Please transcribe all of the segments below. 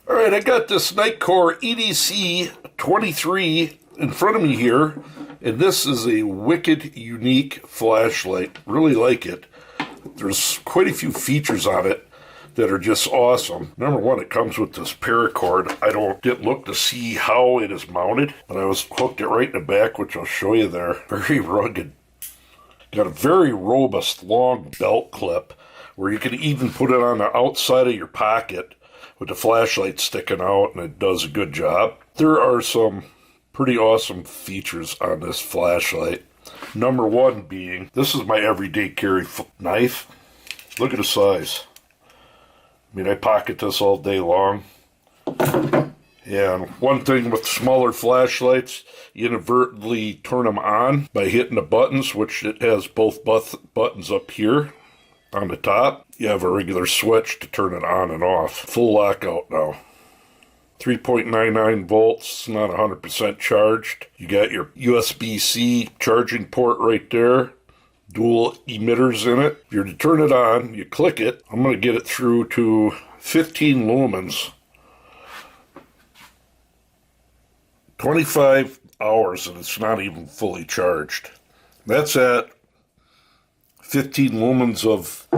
All right, I got this Nitecore EDC23 in front of me here, and this is a wicked unique flashlight. Really like it. There's quite a few features on it that are just awesome. Number one, it comes with this paracord. I didn't look to see how it is mounted, but I was hooked it right in the back, which I'll show you there. Very rugged. Got a very robust long belt clip where you can even put it on the outside of your pocket with the flashlight sticking out, and it does a good job. There are some pretty awesome features on this flashlight. Number one being, this is my everyday carry knife. Look at the size. I mean, I pocket this all day long. And one thing with smaller flashlights, you inadvertently turn them on by hitting the buttons, which it has both buttons up here on the top. You have a regular switch to turn it on and off. Full lockout now. 3.99 volts, not 100% charged. You got your USB-C charging port right there. Dual emitters in it. If you're to turn it on, you click it. I'm going to get it through to 15 lumens. 25 hours and it's not even fully charged. That's at 15 lumens of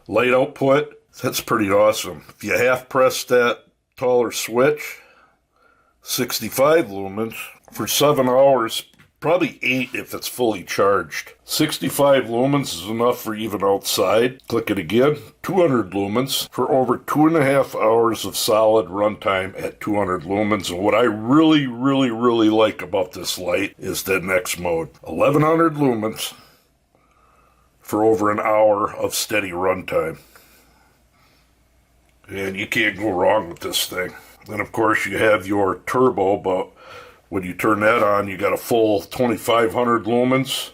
light output. That's pretty awesome. If you half press that taller switch, 65 lumens for 7 hours, probably 8 if it's fully charged. 65 lumens is enough for even outside. Click it again, 200 lumens for over 2.5 hours of solid runtime at 200 lumens. And what I really like about this light is the next mode. 1100 lumens for over an hour of steady runtime. And you can't go wrong with this thing. And of course you have your turbo, but when you turn that on, you got a full 2500 lumens.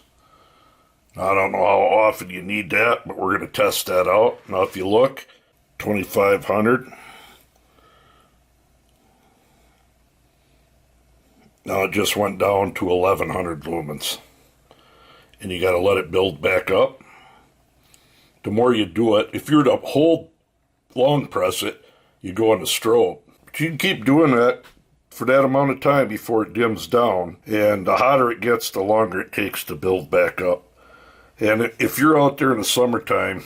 I don't know how often you need that, but we're going to test that out. Now if you look, 2500. Now it just went down to 1100 lumens. And you got to let it build back up. The more you do it, if you're to hold long press it, you go into strobe. But you can keep doing that for that amount of time before it dims down. And the hotter it gets, the longer it takes to build back up. And if you're out there in the summertime,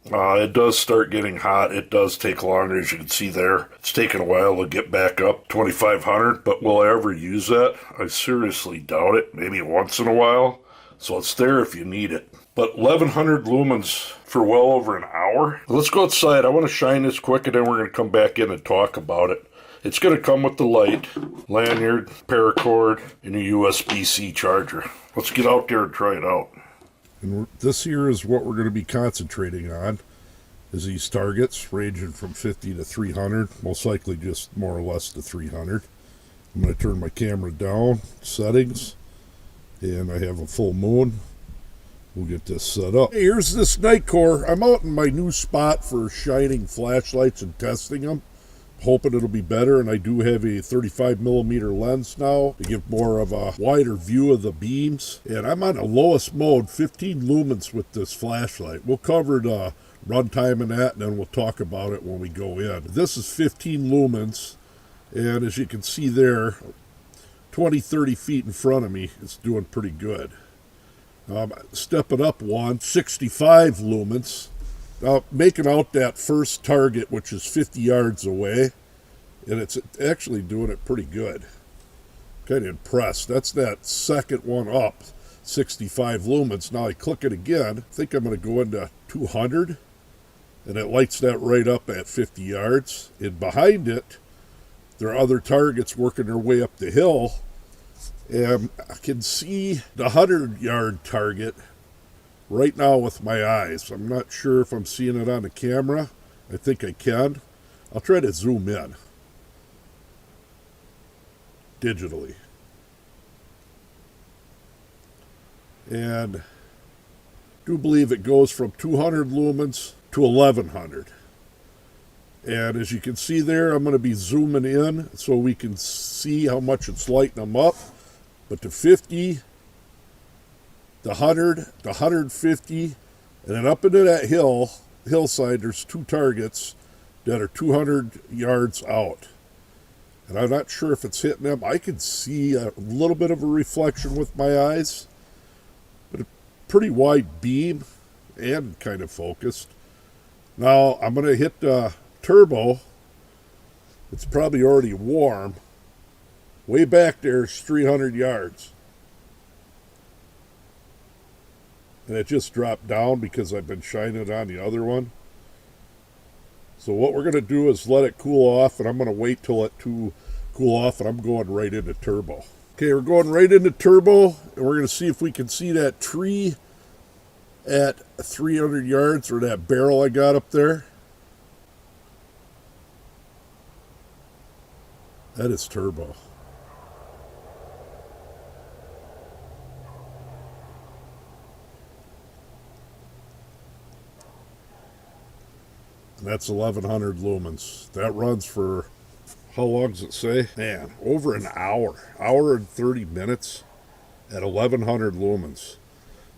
it does start getting hot. It does take longer, as you can see there. It's taking a while to get back up 2500, but will I ever use that? I seriously doubt it. Maybe once in a while. So it's there if you need it. But 1100 lumens for well over an hour. Let's go outside. I want to shine this quick, and then we're going to come back in and talk about it. It's going to come with the light, lanyard, paracord, and a USB-C charger. Let's get out there and try it out. And this here is what we're going to be concentrating on, is these targets ranging from 50 to 300, most likely just more or less to 300. I'm going to turn my camera down, settings, and I have a full moon. We'll get this set up. Hey, here's this Nitecore. I'm out in my new spot for shining flashlights and testing them. Hoping it'll be better, and I do have a 35mm lens now to give more of a wider view of the beams. And I'm on the lowest mode, 15 lumens with this flashlight. We'll cover the runtime and that, and then we'll talk about it when we go in. This is 15 lumens, and as you can see there, 20-30 feet in front of me, it's doing pretty good. Step it up one, 65 lumens. Now, making out that first target, which is 50 yards away, and it's actually doing it pretty good. Kind of impressed. That's that second one up, 65 lumens. Now I click it again. I think I'm going to go into 200, and it lights that right up at 50 yards. And behind it, there are other targets working their way up the hill, and I can see the 100-yard target right now with my eyes. I'm not sure if I'm seeing it on the camera. I think I can. I'll try to zoom in digitally. And I do believe it goes from 200 lumens to 1100. And as you can see there, I'm going to be zooming in so we can see how much it's lighting them up. But the 50, the 100, the 150, and then up into that hillside, there's two targets that are 200 yards out. And I'm not sure if it's hitting them. I can see a little bit of a reflection with my eyes, but a pretty wide beam and kind of focused. Now I'm going to hit turbo. It's probably already warm. Way back there is 300 yards. And it just dropped down because I've been shining it on the other one. So what we're going to do is let it cool off, and I'm going to wait till it to cool off, and I'm going right into turbo. Okay, we're going right into turbo, and we're going to see if we can see that tree at 300 yards, or that barrel I got up there. That is turbo. And that's 1100 lumens. That runs for, how long does it say? Man, over an hour. Hour and 30 minutes at 1100 lumens.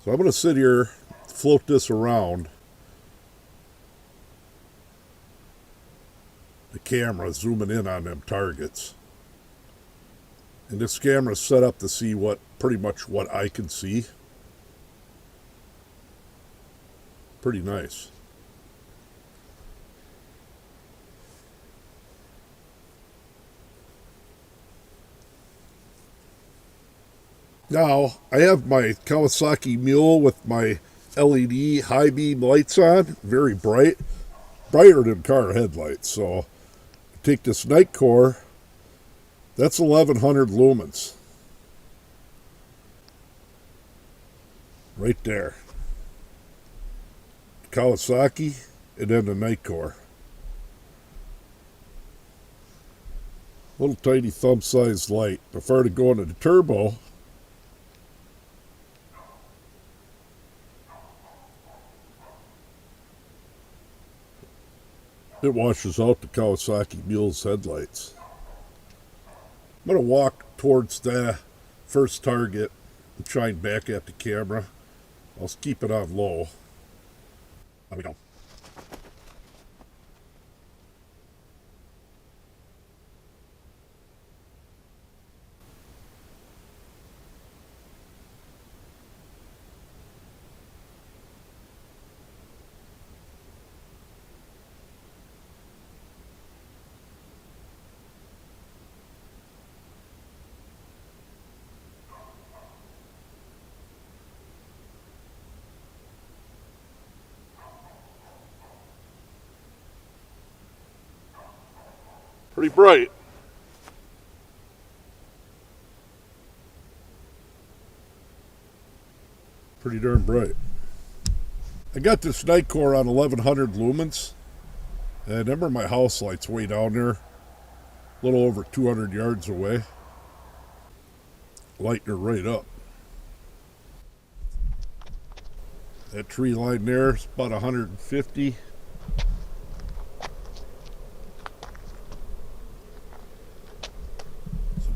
So I'm going to sit here, float this around the camera, zooming in on them targets. And this camera is set up to see pretty much what I can see. Pretty nice. Now, I have my Kawasaki Mule with my LED high beam lights on, very bright, brighter than car headlights. So, take this Nitecore, that's 1100 lumens. Right there. Kawasaki, and then the Nitecore. Little tiny thumb-sized light. If I were to go into the turbo, it washes out the Kawasaki Mule's headlights. I'm going to walk towards the first target and shine back at the camera. I'll keep it on low. There we go. Pretty bright. Pretty darn bright. I got this Nitecore on 1100 lumens. And remember, my house light's way down there, a little over 200 yards away. Lighting her right up. That tree line there is about 150.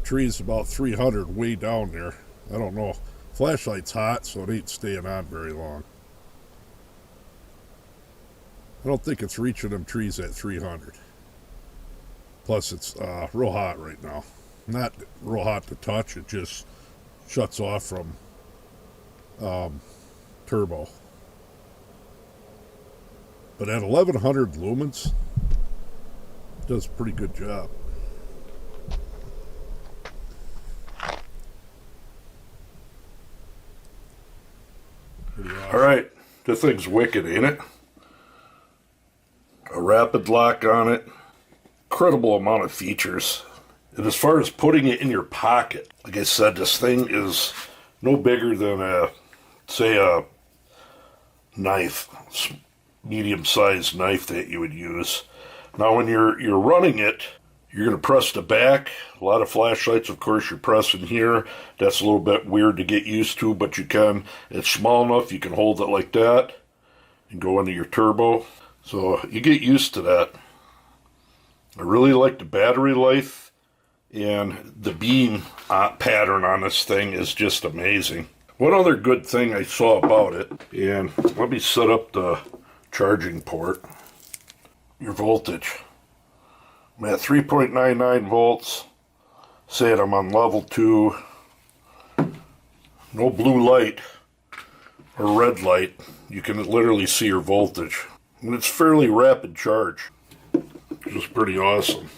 Tree's about 300 way down there. I don't know. Flashlight's hot, so it ain't staying on very long. I don't think it's reaching them trees at 300. Plus, it's real hot right now. Not real hot to touch. It just shuts off from turbo. But at 1100 lumens, it does a pretty good job. All right, this thing's wicked, ain't it? A rapid lock on it, incredible amount of features. And as far as putting it in your pocket, like I said, this thing is no bigger than a knife, medium-sized knife that you would use. Now, when you're running it, you're going to press the back. A lot of flashlights, of course, you're pressing here. That's a little bit weird to get used to, but you can. It's small enough, you can hold it like that and go into your turbo. So you get used to that. I really like the battery life, and the beam pattern on this thing is just amazing. One other good thing I saw about it, and let me set up the charging port. Your voltage. I'm at 3.99 volts. Saying I'm on level 2. No blue light or red light. You can literally see your voltage. And it's fairly rapid charge, which is pretty awesome.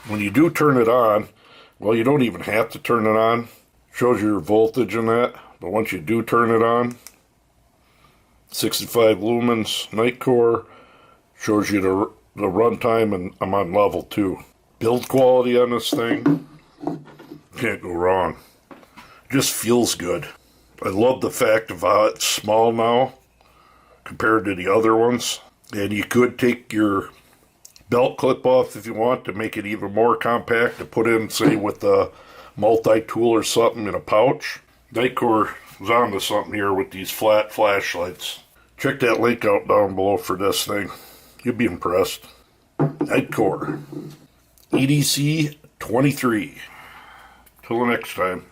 When you do turn it on, well, you don't even have to turn it on. Shows you your voltage in that. But once you do turn it on, 65 lumens, Nitecore, shows you the runtime, and I'm on level 2. Build quality on this thing, can't go wrong. Just feels good. I love the fact of how it's small now compared to the other ones. And you could take your belt clip off if you want to make it even more compact to put in, say, with a multi-tool or something in a pouch. Nitecore is onto something here with these flat flashlights. Check that link out down below for this thing. You'll be impressed. Nitecore EDC23. Till the next time.